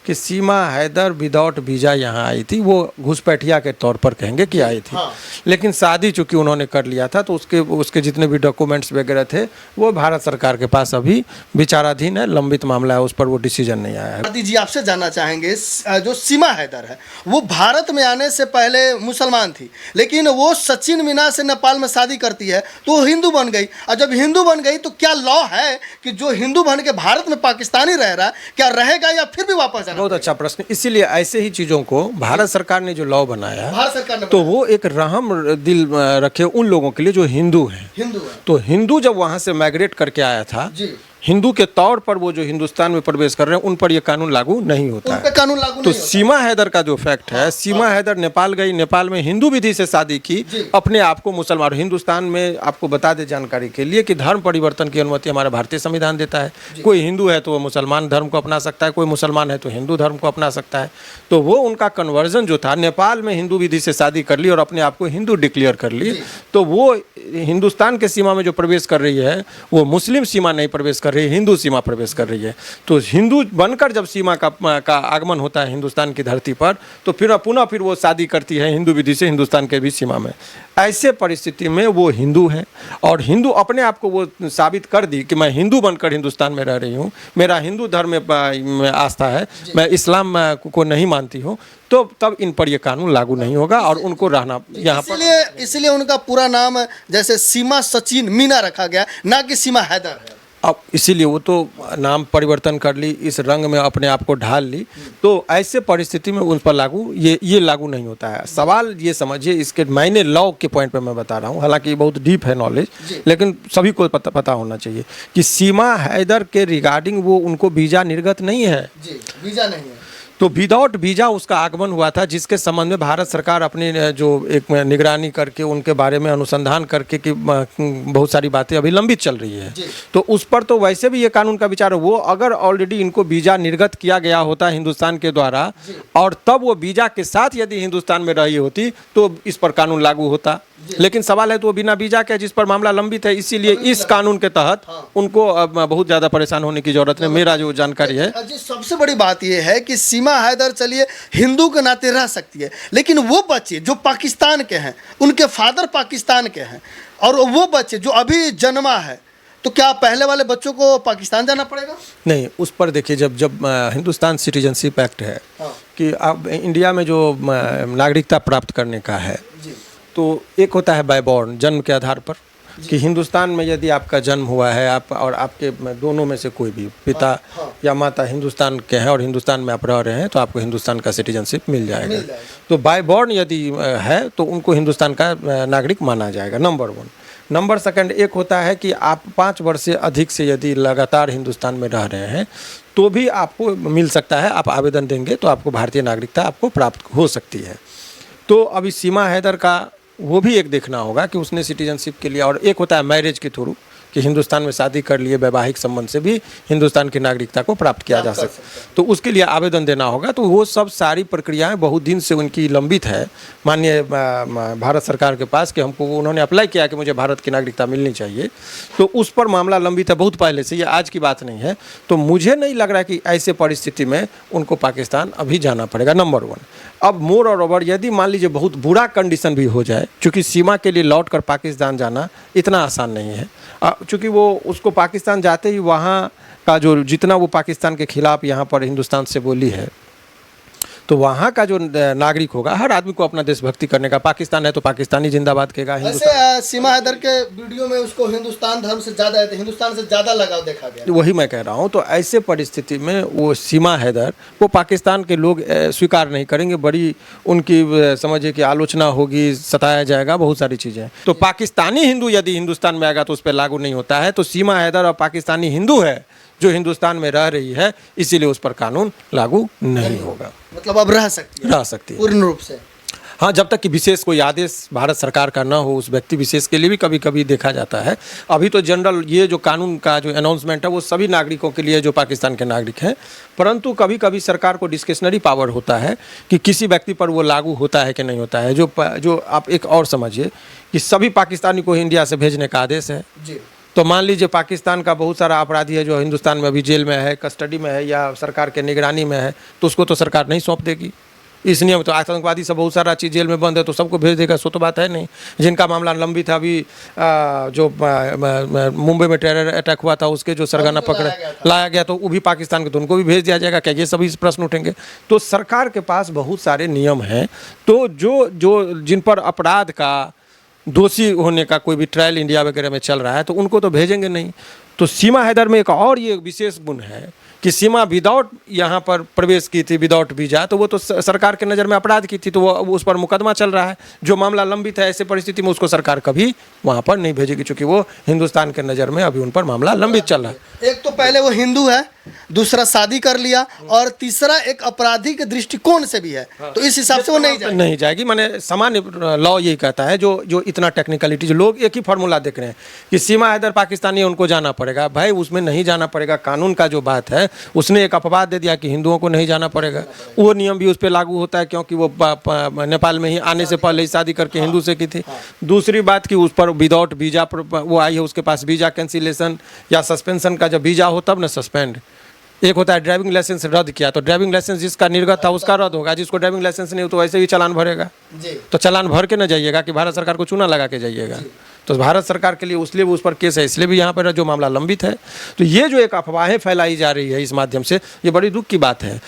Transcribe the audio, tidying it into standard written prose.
कि सीमा Haider without visa यहाँ आई थी। वो घुसपैठिया के तौर पर कहेंगे कि आई थी, लेकिन शादी चूँकि उन्होंने कर लिया था तो उसके जितने भी डॉक्यूमेंट्स वगैरह थे वो भारत सरकार के पास अभी विचाराधीन है, लंबित मामला है, उस पर वो डिसीजन नहीं आया है। दादी जी आपसे जानना चाहेंगे, जो सीमा हैदर है वो भारत में आने से पहले मुसलमान थी, लेकिन वो सचिन मीना से नेपाल में शादी करती है तो हिंदू बन गई। और जब हिंदू बन गई तो क्या लॉ है कि जो हिंदू बन के भारत में पाकिस्तानी रह रहा है क्या रहेगा या फिर भी वापस जाना? बहुत अच्छा प्रश्न। इसीलिए ऐसे ही चीज़ों को भारत सरकार ने जो लॉ बनाया है, भारत सरकार ने तो वो एक रहम दिल रखे उन लोगों के लिए जो हिंदू हैं। तो हिंदू जब वहाँ से माइग्रेट करके आया था, हिंदू के तौर पर वो जो हिंदुस्तान में प्रवेश कर रहे हैं उन पर ये कानून लागू नहीं होता है। कानून लागू तो सीमा हैदर का जो फैक्ट है, सीमा हैदर नेपाल गई, नेपाल में हिंदू विधि से शादी की, अपने आप को मुसलमान। हिंदुस्तान में आपको बता दे जानकारी के लिए कि धर्म परिवर्तन की अनुमति हमारा भारतीय संविधान देता है। कोई हिंदू है तो वो मुसलमान धर्म को अपना सकता है, कोई मुसलमान है तो हिंदू धर्म को अपना सकता है। तो वो उनका कन्वर्जन जो था, नेपाल में हिंदू विधि से शादी कर ली और अपने आप को हिंदू डिक्लेयर कर ली, तो वो हिंदुस्तान के सीमा में जो प्रवेश कर रही है वो मुस्लिम सीमा नहीं प्रवेश कर रही है, हिंदू सीमा प्रवेश कर रही है। तो हिंदू बनकर जब सीमा का आगमन होता है हिंदुस्तान की धरती पर, तो फिर पुनः वो शादी करती है हिंदू विधि से हिंदुस्तान के भी सीमा में। ऐसे परिस्थिति में वो हिंदू है और हिंदू अपने आप को वो साबित कर दी कि मैं हिंदू बनकर हिंदुस्तान में रह रही हूँ, मेरा हिंदू धर्म में आस्था है, मैं इस्लाम को नहीं मानती हूँ, तो तब इन पर ये कानून लागू नहीं होगा और उनको रहना यहाँ पर। इसलिए उनका पूरा नाम जैसे सीमा सचिन मीना रखा गया, ना कि सीमा हैदर है। अब इसीलिए वो तो नाम परिवर्तन कर ली, इस रंग में अपने आप को ढाल ली, तो ऐसे परिस्थिति में उन पर लागू ये लागू नहीं होता है। सवाल ये समझिए, इसके मायने लॉ के पॉइंट पे मैं बता रहा हूँ, हालांकि बहुत डीप है नॉलेज, लेकिन सभी को पता होना चाहिए कि सीमा हैदर के रिगार्डिंग वो उनको वीज़ा निर्गत नहीं है। वीज़ा नहीं है, तो विदाउट वीज़ा उसका आगमन हुआ था, जिसके संबंध में भारत सरकार अपनी जो एक निगरानी करके उनके बारे में अनुसंधान करके कि बहुत सारी बातें अभी लंबित चल रही है। तो उस पर तो वैसे भी ये कानून का विचार है। वो अगर ऑलरेडी इनको वीज़ा निर्गत किया गया होता हिंदुस्तान के द्वारा और तब वो वीज़ा के साथ यदि हिंदुस्तान में रही होती तो इस पर कानून लागू होता, लेकिन सवाल है तो वो बिना वीज़ा के, जिस पर मामला लंबित है, इसीलिए इस कानून के तहत उनको बहुत ज़्यादा परेशान होने की जरूरत नहीं। मेरा जो जानकारी है, सबसे बड़ी बात यह है कि सीमा हैदर चलिए हिंदू के नाते रह सकती है, लेकिन वो बच्चे जो पाकिस्तान के हैं, उनके फादर पाकिस्तान के हैं, और वो बच्चे जो अभी जन्मा है, तो क्या पहले वाले बच्चों को पाकिस्तान जाना पड़ेगा? नहीं, उस पर देखिए, जब हिंदुस्तान सिटीजनशिप एक्ट है कि अब इंडिया में जो नागरिकता प्राप्त करने का है, तो एक होता है बाय बॉर्न, जन्म के आधार पर, कि हिंदुस्तान में यदि आपका जन्म हुआ है, आप और आपके दोनों में से कोई भी पिता या माता हिंदुस्तान के हैं और हिंदुस्तान में आप रह रहे हैं, तो आपको हिंदुस्तान का सिटीजनशिप मिल जाएगा। तो बाय बॉर्न यदि है तो उनको हिंदुस्तान का नागरिक माना जाएगा, नंबर 1। नंबर 2 एक होता है कि आप 5 वर्ष से अधिक से यदि लगातार हिंदुस्तान में रह रहे हैं तो भी आपको मिल सकता है, आप आवेदन देंगे तो आपको भारतीय नागरिकता आपको प्राप्त हो सकती है। तो अभी सीमा हैदर का वो भी एक देखना होगा कि उसने सिटीजनशिप के लिए, और एक होता है मैरिज के थ्रू कि हिंदुस्तान में शादी कर लिए, वैवाहिक संबंध से भी हिंदुस्तान की नागरिकता को प्राप्त किया जा सकता है, तो उसके लिए आवेदन देना होगा। तो वो सब सारी प्रक्रियाएं बहुत दिन से उनकी लंबित है माननीय भारत सरकार के पास कि हमको, उन्होंने अप्लाई किया कि मुझे भारत की नागरिकता मिलनी चाहिए, तो उस पर मामला लंबित है बहुत पहले से, ये आज की बात नहीं है। तो मुझे नहीं लग रहा कि ऐसे परिस्थिति में उनको पाकिस्तान अभी जाना पड़ेगा, नंबर 1। अब मोर और ओवर यदि मान लीजिए बहुत बुरा कंडीशन भी हो जाए, क्योंकि सीमा के लिए लौट कर पाकिस्तान जाना इतना आसान नहीं है, चूँकि वो उसको पाकिस्तान जाते ही वहाँ का जो जितना वो पाकिस्तान के खिलाफ यहाँ पर हिंदुस्तान से बोली है, तो वहाँ का जो नागरिक होगा, हर आदमी को अपना देशभक्ति करने का, पाकिस्तान है तो पाकिस्तानी जिंदाबाद कहेगा। वैसे सीमा हैदर के वीडियो में उसको हिंदुस्तान धर्म से ज़्यादा, हिंदुस्तान से ज़्यादा लगाव देखा गया। वही मैं कह रहा हूँ। तो ऐसे परिस्थिति में वो सीमा हैदर वो पाकिस्तान के लोग स्वीकार नहीं करेंगे, बड़ी उनकी समझिए कि आलोचना होगी, सताया जाएगा, बहुत सारी चीज़ें। तो पाकिस्तानी हिंदू यदि हिंदुस्तान में आएगा तो उस पर लागू नहीं होता है। तो सीमा हैदर और पाकिस्तानी हिंदू है जो हिंदुस्तान में रह रही है, इसीलिए उस पर कानून लागू नहीं होगा। मतलब अब रह सकती है पूर्ण रूप से। हाँ, जब तक कि विशेष कोई आदेश भारत सरकार का ना हो, उस व्यक्ति विशेष के लिए भी कभी कभी देखा जाता है। अभी तो जनरल ये जो कानून का जो अनाउंसमेंट है वो सभी नागरिकों के लिए जो पाकिस्तान के नागरिक हैं, परंतु कभी कभी सरकार को डिस्क्रिशनरी पावर होता है कि किसी व्यक्ति पर वो लागू होता है कि नहीं होता है। जो आप एक और समझिए कि सभी पाकिस्तानी को इंडिया से भेजने का आदेश है, तो मान लीजिए पाकिस्तान का बहुत सारा अपराधी है जो हिंदुस्तान में अभी जेल में है, कस्टडी में है या सरकार के निगरानी में है, तो उसको तो सरकार नहीं सौंप देगी। इस नियम तो आतंकवादी सब बहुत सारा चीज़ जेल में बंद है तो सबको भेज देगा, सो तो बात है नहीं। जिनका मामला लंबित था, अभी जो मुंबई में टेरर अटैक हुआ था उसके जो सरगना पकड़े लाया गया तो वो भी पाकिस्तान के, तो उनको भी भेज दिया जाएगा क्या? ये सभी प्रश्न उठेंगे। तो सरकार के पास बहुत सारे नियम हैं, तो जो जिन पर अपराध का दोषी होने का कोई भी ट्रायल इंडिया वगैरह में चल रहा है तो उनको तो भेजेंगे नहीं। तो सीमा हैदर में एक और ये विशेष गुण है कि सीमा विदाउट यहाँ पर प्रवेश की थी, विदाउट वीज़ा, तो वो तो सरकार के नज़र में अपराध की थी, तो वो उस पर मुकदमा चल रहा है। जो मामला लंबित है, ऐसे परिस्थिति में उसको सरकार कभी वहाँ पर नहीं भेजेगी, चूँकि वो हिंदुस्तान के नज़र में अभी उन पर मामला लंबित चल रहा है। एक तो पहले वो हिंदू है, दूसरा शादी कर लिया, और तीसरा एक अपराधी के दृष्टिकोण से भी है, तो इस हिसाब से वो नहीं जाएगी। माने सामान्य लॉ यही कहता है, जो इतना टेक्निकलिटी, जो लोग एक ही फार्मूला देख रहे हैं कि सीमा हैदर पाकिस्तानी है, उनको जाना पड़ेगा। भाई उसमें नहीं जाना पड़ेगा, कानून का जो बात है उसने एक अपवाद दे दिया कि हिंदुओं को नहीं जाना पड़ेगा। वो नियम भी उस पर लागू होता है क्योंकि वो नेपाल में ही आने से पहले ही शादी करके हिंदू से की थी। दूसरी बात कि उस पर विदाउट वीजा वो आई है, उसके पास वीजा कैंसिलेशन या सस्पेंशन का जब वीजा हो तब न सस्पेंड। एक होता है ड्राइविंग लाइसेंस रद्द किया, तो ड्राइविंग लाइसेंस जिसका निर्गत था उसका रद्द होगा, जिसको ड्राइविंग लाइसेंस नहीं हो तो वैसे ही चालान भरेगा। तो चालान भर के न जाइएगा कि भारत सरकार को चूना लगा के जाइएगा। तो भारत सरकार के लिए उसलिए भी उस पर केस है, इसलिए भी यहाँ पर जो मामला लंबित है। तो ये जो एक अफवाहें फैलाई जा रही है इस माध्यम से, ये बड़ी दुख की बात है।